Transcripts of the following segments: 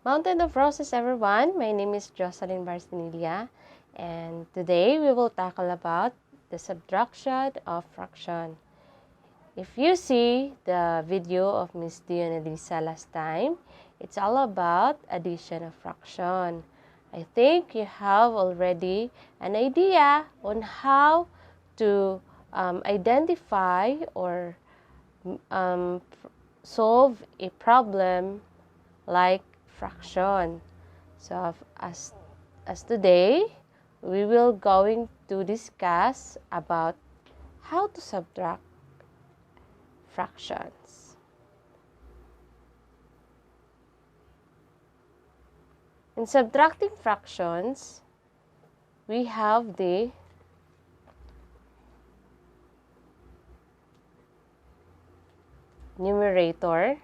Mountain of Roses, everyone. My name is Jocelyn Barcinilia, and today we will tackle about the subtraction of fraction. If you see the video of Miss Dionelisa last time, it's all about addition of fraction. I think you have already an idea on how to identify or solve a problem like fraction. So as today, we will going to discuss about how to subtract fractions. In subtracting fractions, we have the numerator,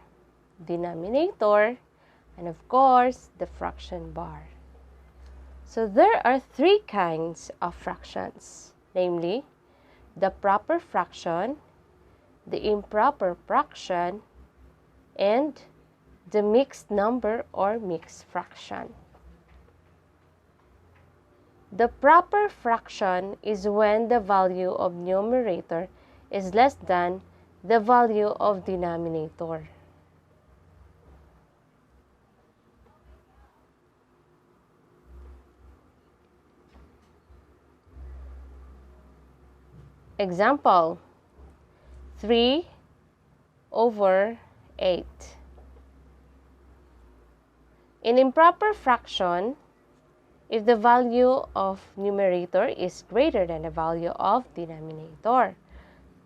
denominator, and of course, the fraction bar. So there are three kinds of fractions, namely, the proper fraction, the improper fraction, and the mixed number or mixed fraction. The proper fraction is when the value of numerator is less than the value of denominator. Example, 3/8. In improper fraction, if the value of numerator is greater than the value of denominator.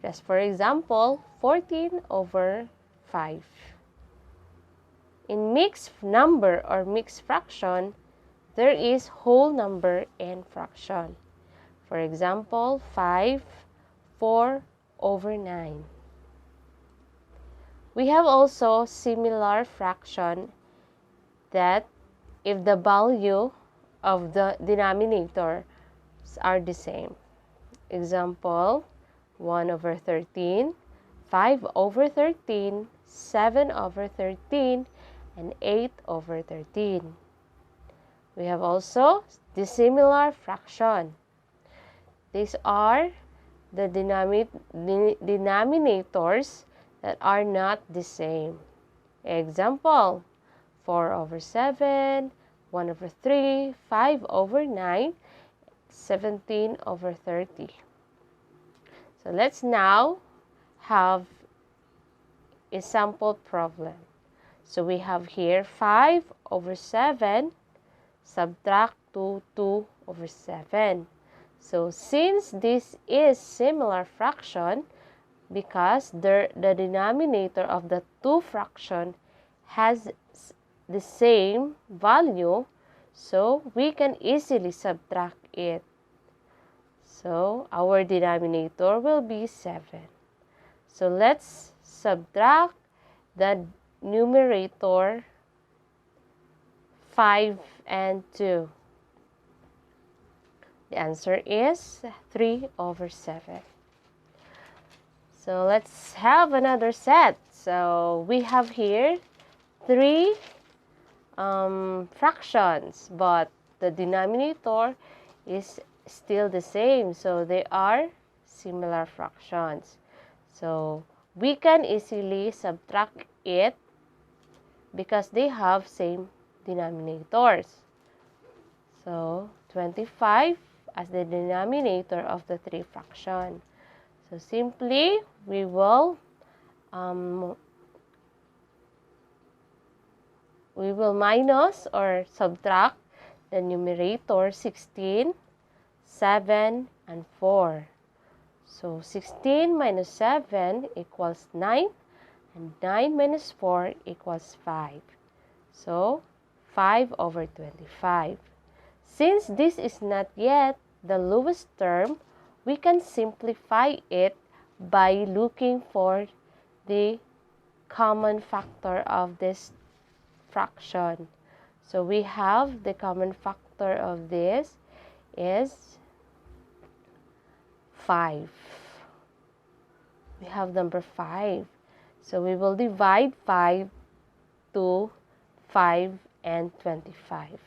Just for example, 14/5. In mixed number or mixed fraction, there is whole number and fraction. For example, 5/4/9. We have also similar fraction that if the value of the denominators are the same. Example, 1/13, 5/13, 7/13, and 8/13. We have also dissimilar fraction. These are the denominators that are not the same. Example, 4/7, 1/3, 5/9, 17/30. So let's now have a sample problem. So we have here 5/7 subtract to 2/7. So since this is similar fraction, because the denominator of the two fraction has the same value, so we can easily subtract it. So our denominator will be 7. So let's subtract the numerator 5 and 2. The answer is 3/7. So let's have another set. So we have here three fractions, but the denominator is still the same. So they are similar fractions. So we can easily subtract it because they have same denominators. So 25 as the denominator of the three fractions. So simply we will minus or subtract the numerator 16, 7, and 4. So 16 minus 7 equals 9, and 9 minus 4 equals 5. So 5/25. Since this is not yet the lowest term, we can simplify it by looking for the common factor of this fraction. So we have the common factor of this is 5. We have number 5. So we will divide 5 to 5 and 25.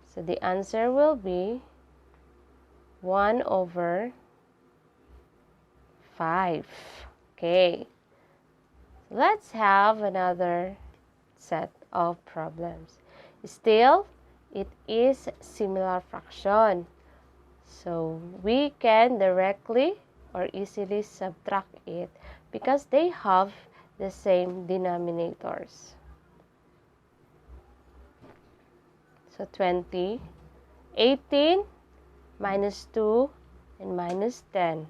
So the answer will be 1 over 5. Okay. Let's have another set of problems. Still, it is similar fraction. So we can directly or easily subtract it because they have the same denominators. So 20, 18 minus 2 and minus 10.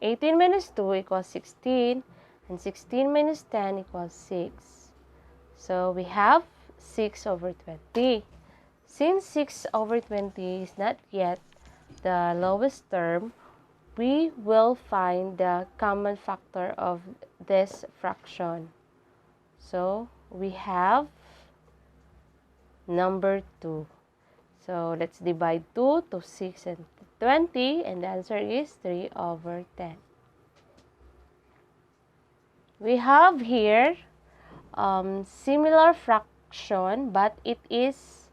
18 minus 2 equals 16, and 16 minus 10 equals 6. So we have 6 over 20. Since 6 over 20 is not yet the lowest term, we will find the common factor of this fraction. So we have number 2. So let's divide 2 to 6 and 20, and the answer is 3 over 10. We have here similar fraction, but it is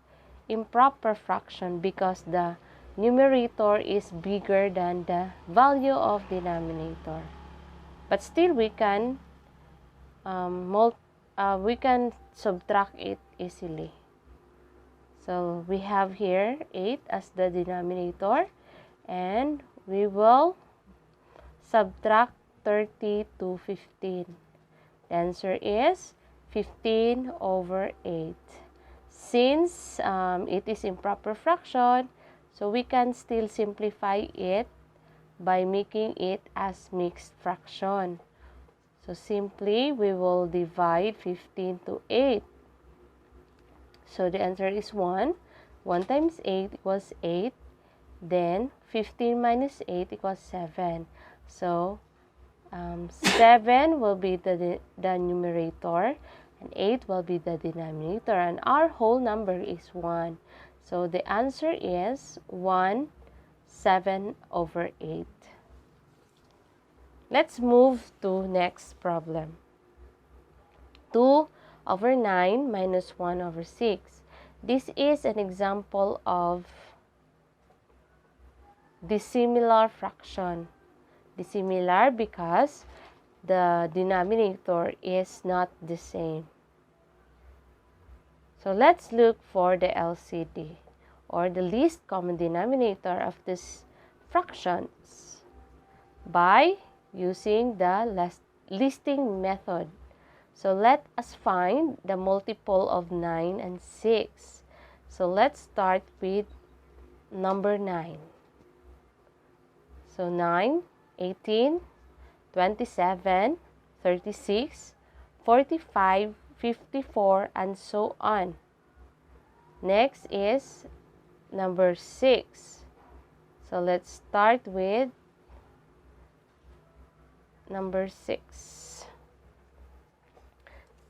improper fraction because the numerator is bigger than the value of denominator. But still, we can subtract it easily. So we have here 8 as the denominator, and we will subtract 30 to 15. The answer is 15 over 8. Since it is improper fraction, so we can still simplify it by making it as mixed fraction. So simply, we will divide 15 to 8. So the answer is 1. 1 times 8 equals 8. Then 15 minus 8 equals 7. So 7 will be the numerator, and 8 will be the denominator, and our whole number is 1. So the answer is 1, 7 over 8. Let's move to next problem. 2 over 9 minus 1 over 6. This is an example of dissimilar fraction. Dissimilar because the denominator is not the same. So let's look for the LCD, or the least common denominator of these fractions, by using the listing method. So let us find the multiple of 9 and 6. So let's start with number 9. So 9, 18, 27, 36, 45, 54, and so on. Next is number 6. So let's start with number 6.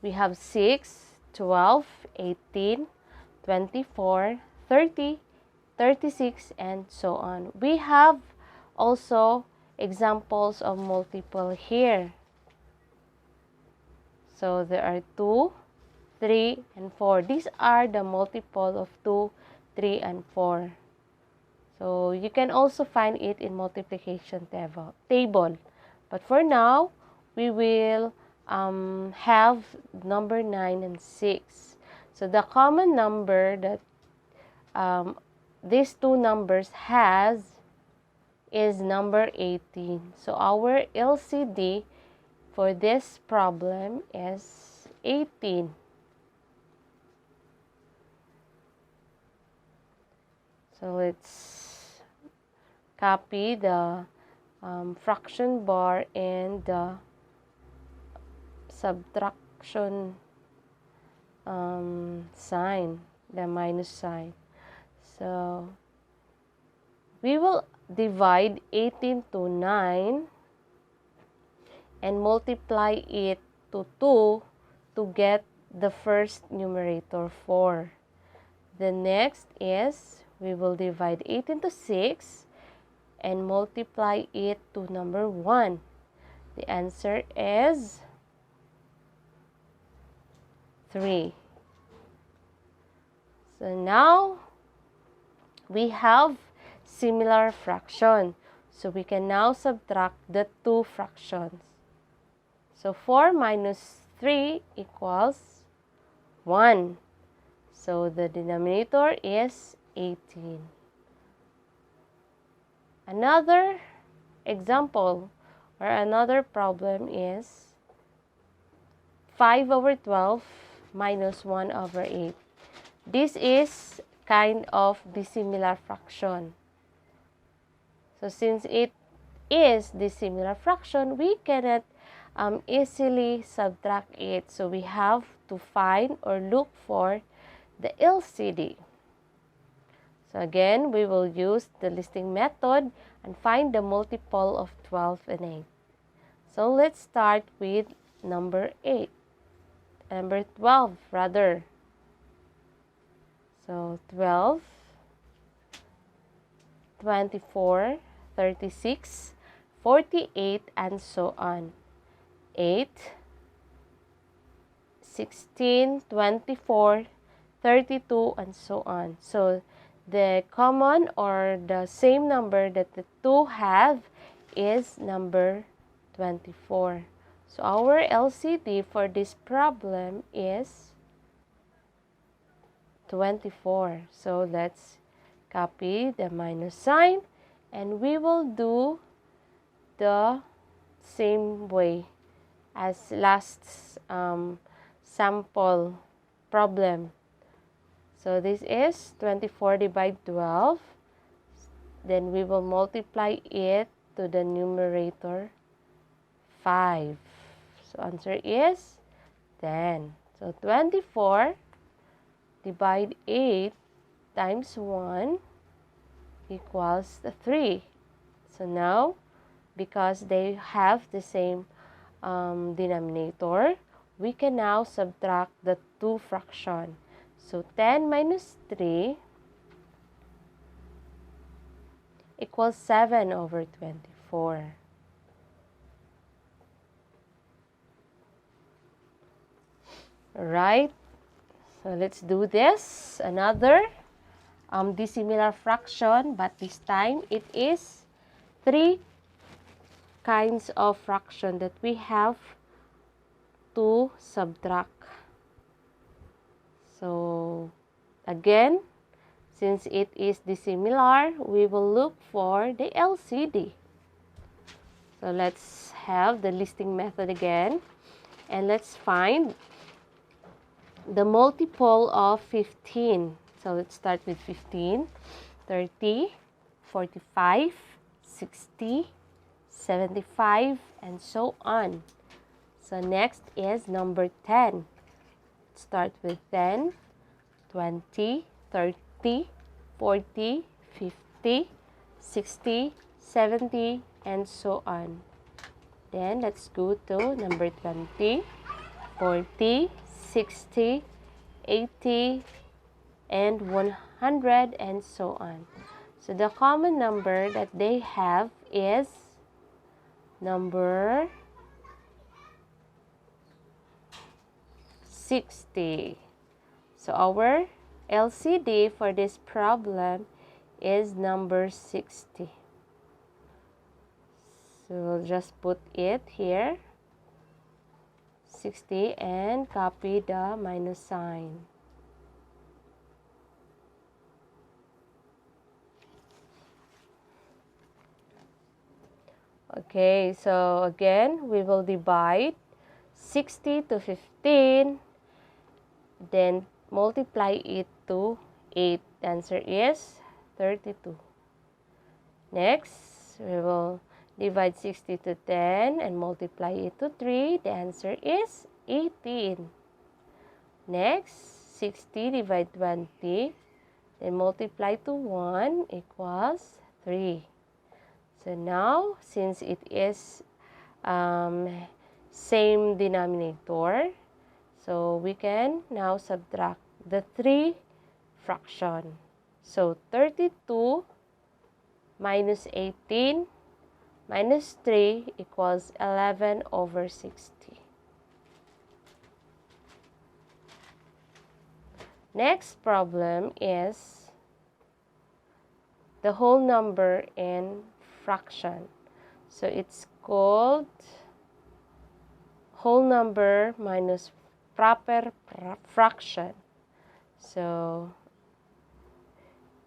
We have 6, 12, 18, 24, 30, 36, and so on. We have also examples of multiple here. So there are 2, 3, and 4. These are the multiple of 2, 3, and 4. So you can also find it in multiplication table. But for now, we will have number 9 and 6. So the common number that these two numbers has is number 18. So our LCD for this problem is 18. So let's copy the fraction bar and the subtraction sign, the minus sign. So we will divide 18 to 9 and multiply it to 2 to get the first numerator 4. The next is we will divide 18 to 6 and multiply it to number 1. The answer is 3. So now we have similar fraction. So we can now subtract the two fractions. So 4 minus 3 equals 1. So the denominator is 18. Another example or another problem is 5 over 12 minus 1 over 8. This is kind of dissimilar fraction. So since it is dissimilar fraction, we cannot easily subtract it. So we have to find or look for the LCD. So again, we will use the listing method and find the multiple of 12 and 8. So let's start with number 8. Number 12 rather. So 12, 24, 36, 48, and so on. 8, 16, 24, 32, and so on. So the common or the same number that the two have is number 24. So our LCD for this problem is 24. So let's copy the minus sign and we will do the same way as last sample problem. So this is 24 divided 12. Then we will multiply it to the numerator 5. So answer is 10. So 24 divide 8 times 1 equals 3. So now, because they have the same denominator, we can now subtract the two fractions. So 10 minus 3 equals 7 over 24. Alright, so let's do this. Another dissimilar fraction, but this time it is 3 kinds of fraction that we have to subtract. So again, since it is dissimilar, we will look for the LCD. So let's have the listing method again, and let's find the multiple of 15. So let's start with 15, 30, 45, 60, 75, and so on. So next is number 10. Start with 10, 20, 30, 40, 50, 60, 70, and so on. Then let's go to number 20, 40, 60, 80, and 100, and so on. So the common number that they have is number 60. So our LCD for this problem is number 60. So we'll just put it here, 60, and copy the minus sign. Okay, so again, we will divide 60 to 15, then multiply it to 8. The answer is 32. Next, we will divide 60 to 10 and multiply it to 3. The answer is 18. Next, 60 divide 20, then multiply to 1 equals 3. So now, since it is same denominator, so we can now subtract the 3 fraction. So 32 minus 18 minus 3 equals 11 over 60. Next problem is the whole number in fraction. So it's called whole number minus proper fraction. So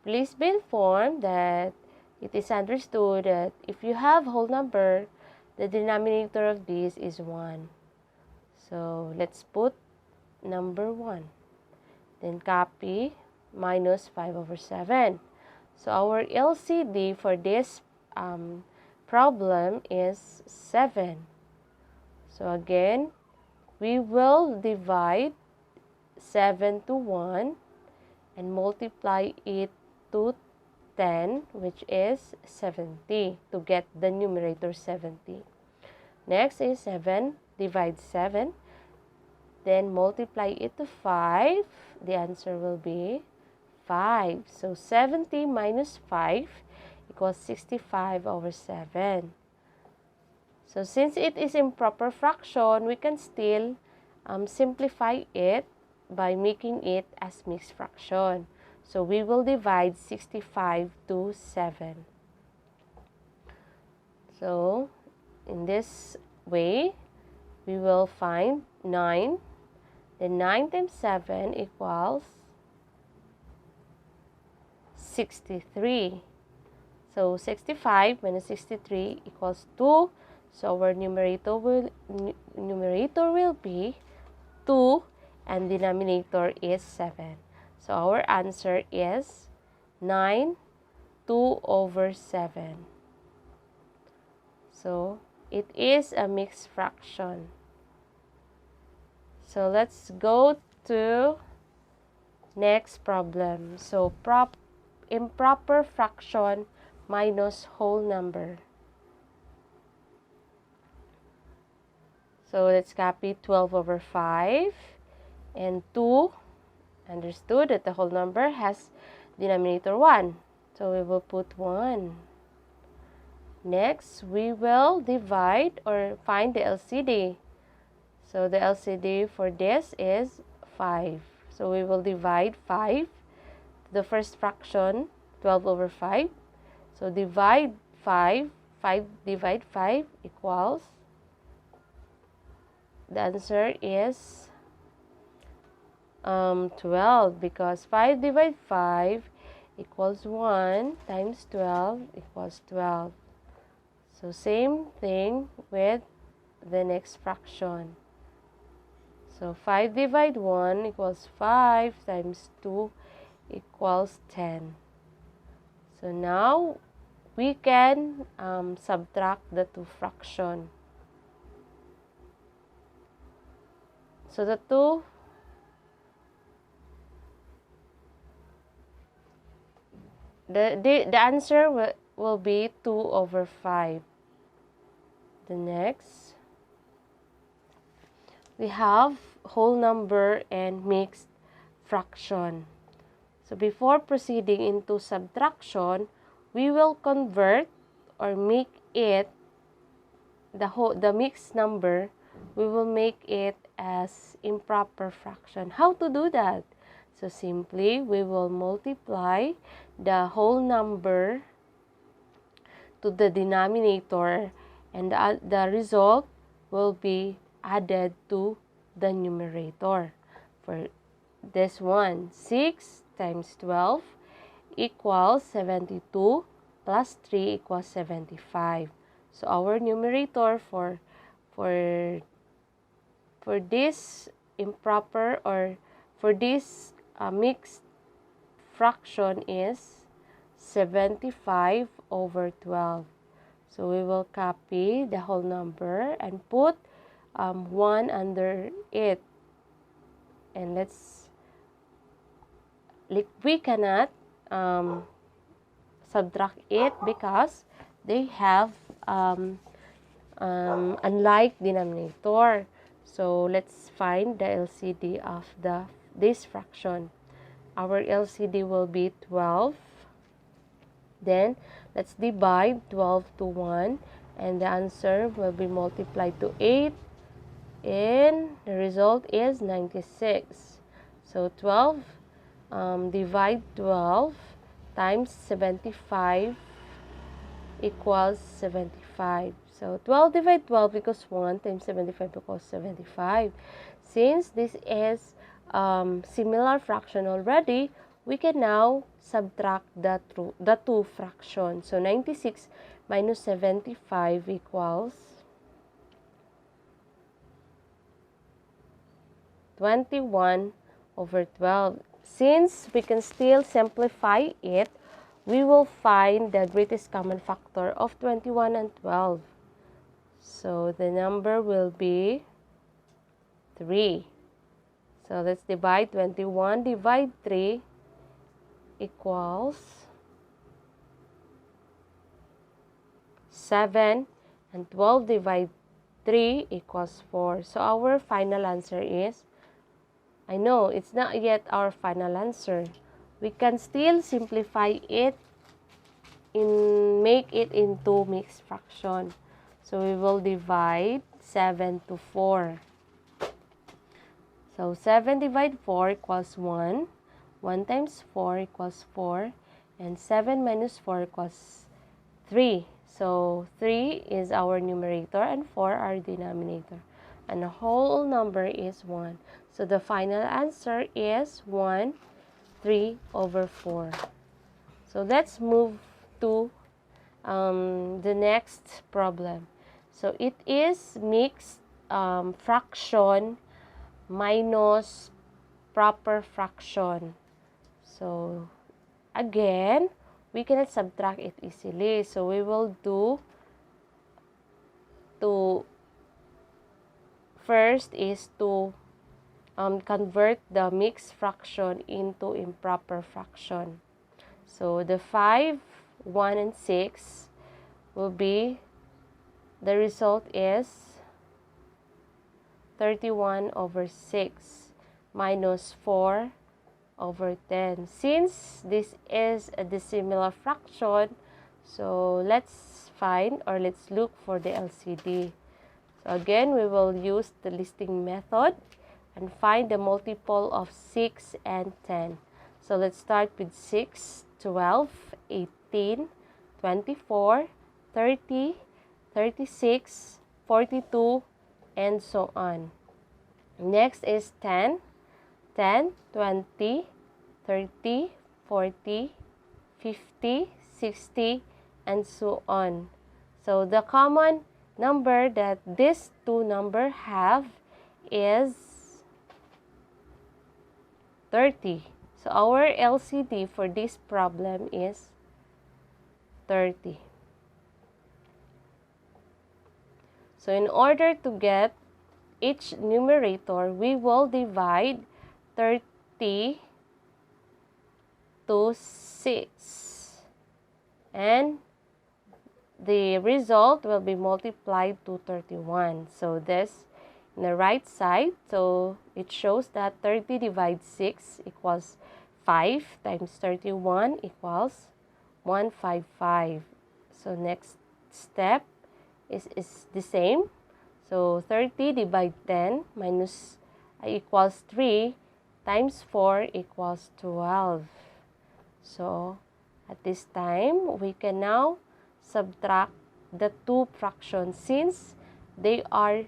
please be informed that it is understood that if you have whole number, the denominator of this is 1. So let's put number 1. Then copy minus 5 over 7. So our LCD for this problem is 7. So again, we will divide 7 to 1 and multiply it to 10, which is 70, to get the numerator 70. Next is 7, divide 7, then multiply it to 5. The answer will be 5. So 70 minus 5 equals 65 over 7. So since it is improper fraction, we can still simplify it by making it as mixed fraction. So we will divide 65 to 7. So in this way, we will find 9. Then 9 times 7 equals 63. So 65 minus 63 equals 2. So our numerator will be 2 and denominator is 7. So our answer is 9, 2 over 7. So it is a mixed fraction. So let's go to next problem. So improper fraction minus whole number. So let's copy 12 over 5 and 2. Understood that the whole number has denominator 1. So we will put 1. Next, we will divide or find the LCD. So the LCD for this is 5. So we will divide 5. The first fraction, 12 over 5. So divide 5. 5 divide 5 equals, the answer is 12, because 5 divided 5 equals 1 times 12 equals 12. So same thing with the next fraction. So 5 divided 1 equals 5 times 2 equals 10. So now we can subtract the two fractions. So the answer will be 2 over 5. The next, we have whole number and mixed fraction. So before proceeding into subtraction, we will convert or make it the mixed number, we will make it as improper fraction. How to do that? So simply, we will multiply the whole number to the denominator, and the result will be added to the numerator. For this one, 6 times 12 equals 72 plus 3 equals 75. So our numerator for this improper or for this mixed fraction is 75 over 12. So we will copy the whole number and put 1 under it. And we cannot subtract it because they have unlike denominator. So let's find the LCD of this fraction. Our LCD will be 12. Then let's divide 12 to 1 and the answer will be multiplied to 8, and the result is 96. So 12, divide 12 times 75 equals 75. So 12 divide 12 equals 1 times 75 equals 75. Since this is similar fraction already, we can now subtract the two fractions. So 96 minus 75 equals 21 over 12. Since we can still simplify it, we will find the greatest common factor of 21 and 12. So the number will be 3. So let's divide 21 divide 3 equals 7, and 12 divide 3 equals 4. So our final answer is, I know it's not yet our final answer. We can still simplify it make it into mixed fraction. So we will divide 7 to 4. So 7 divided 4 equals 1. 1 times 4 equals 4. And 7 minus 4 equals 3. So 3 is our numerator and 4 our denominator. And the whole number is 1. So the final answer is 1, 3 over 4. So let's move to the next problem. So it is mixed fraction minus proper fraction. So again, we cannot subtract it easily. So we will do first is to convert the mixed fraction into improper fraction. So the 5, 1, and 6 will be, the result is 31 over 6 minus 4 over 10. Since this is a dissimilar fraction, so let's find or let's look for the LCD. So again, we will use the listing method and find the multiple of 6 and 10. So let's start with 6, 12, 18, 24, 30, 36, 42, and so on. Next is 10, 10, 20, 30, 40, 50, 60, and so on. So the common number that these two numbers have is 30. So our LCD for this problem is 30. So in order to get each numerator, we will divide 30 to 6. And the result will be multiplied to 31. So this in the right side, so it shows that 30 divided 6 equals 5 times 31 equals 155. So next step is the same. So 30 divided 10 minus equals 3 times 4 equals 12. So at this time, we can now subtract the two fractions since they are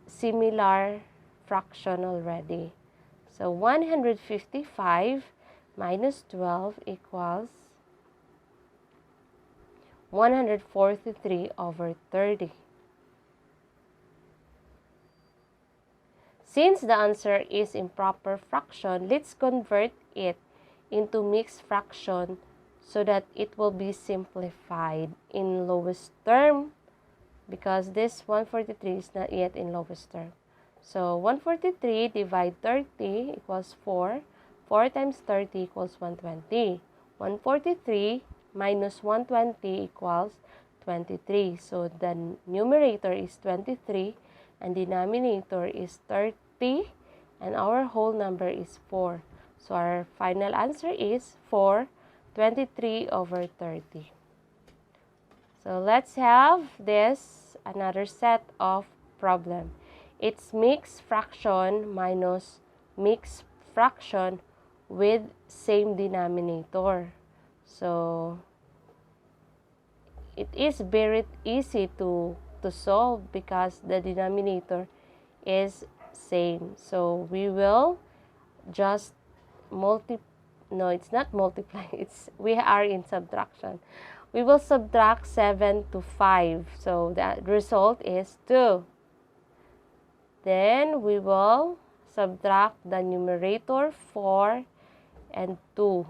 similar fraction already. So 155 minus 12 equals 143 over 30. Since the answer is improper fraction, let's convert it into mixed fraction so that it will be simplified in lowest term, because this 143 is not yet in lowest term. So 143 divided 30 equals 4. 4 times 30 equals 120. 143 minus 120 equals 23. So the numerator is 23 and denominator is 30 and our whole number is 4. So our final answer is 4, 23 over 30. So let's have this another set of problem. It's mixed fraction minus mixed fraction with same denominator. So it is very easy to solve because the denominator is same. So we will just no, it's not multiply, we are in subtraction. We will subtract 7 to 5. So the result is 2. Then we will subtract the numerator 4 and 2.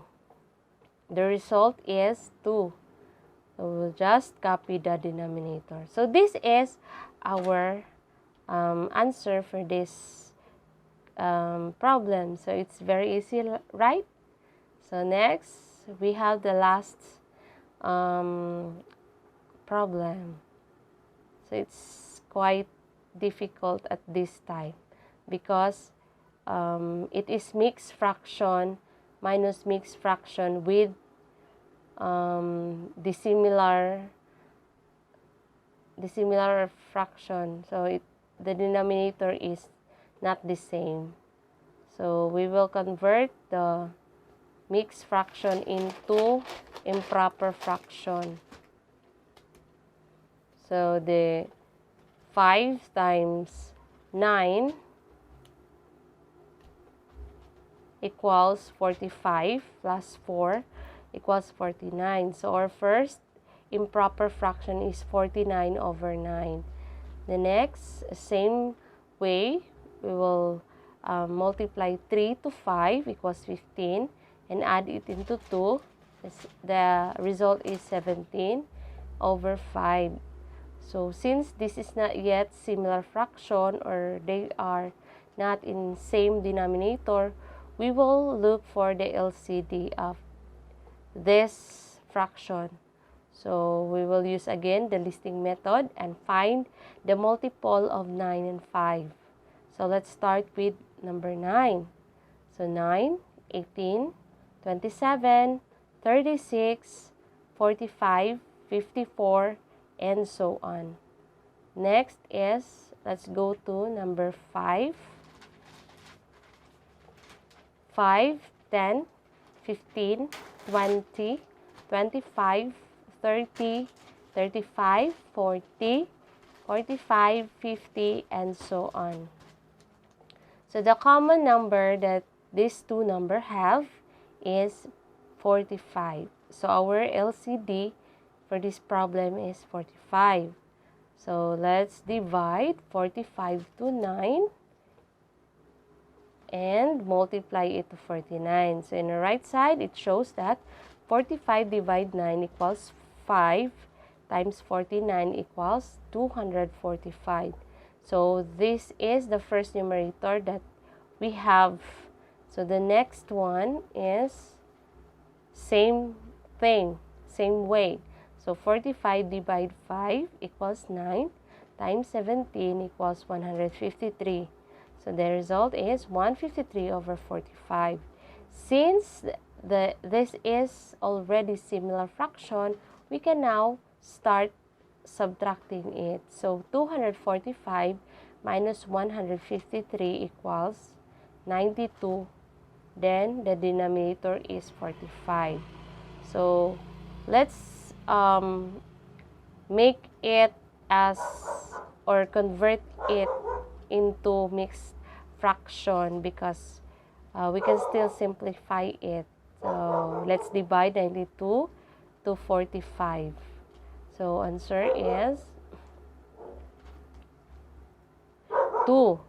The result is 2. So we'll just copy the denominator. So this is our answer for this problem. So it's very easy, right? So next, we have the last problem. So it's quite difficult at this time because it is mixed fraction minus mixed fraction with dissimilar fraction. So the denominator is not the same. So we will convert the mixed fraction into improper fraction. So the 5 times 9 equals 45 plus 4 equals 49. So our first improper fraction is 49 over 9. The next, same way, we will multiply 3 to 5 equals 15 and add it into 2. The result is 17 over 5. So since this is not yet similar fraction or they are not in same denominator, we will look for the LCD of this fraction. So we will use again the listing method and find the multiple of 9 and 5. So let's start with number 9. So 9, 18, 27, 36, 45, 54, and so on. Next is, let's go to number 5. 5, 10, 15, 20, 25, 30, 35, 40, 45, 50, and so on. So the common number that these two numbers have is 45. So our LCD for this problem is 45. So let's divide 45 to 9 and multiply it to 49. So in the right side, it shows that 45 divided 9 equals 5 times 49 equals 245. So this is the first numerator that we have. So the next one is same thing, same way. So 45 divided 5 equals 9 times 17 equals 153. So the result is 153 over 45. Since this is already similar fraction, we can now start subtracting it. So 245 minus 153 equals 92. Then the denominator is 45. So let's make it as or convert it into mixed fraction because we can still simplify it. So let's divide 92 to 45. So answer is 2.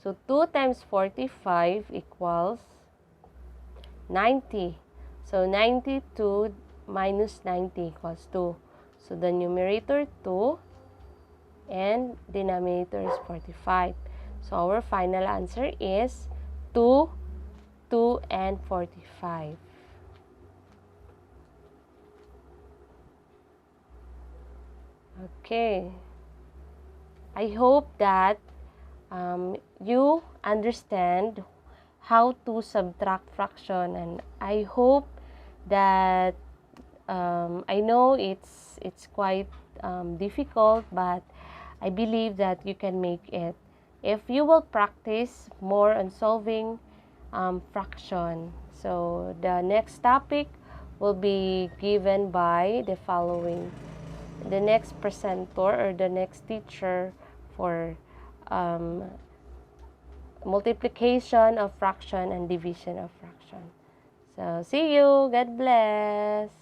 So 2 times 45 equals 90. So 92 minus 90 equals 2. So the numerator 2 and denominator is 45. So our final answer is 2, 2, and 45. Okay. I hope that you understand how to subtract fraction, and I hope that I know it's quite difficult, but I believe that you can make it if you will practice more on solving fraction. So the next topic will be given by the next presenter or the next teacher for um, multiplication of fraction and division of fraction. So see you. God bless.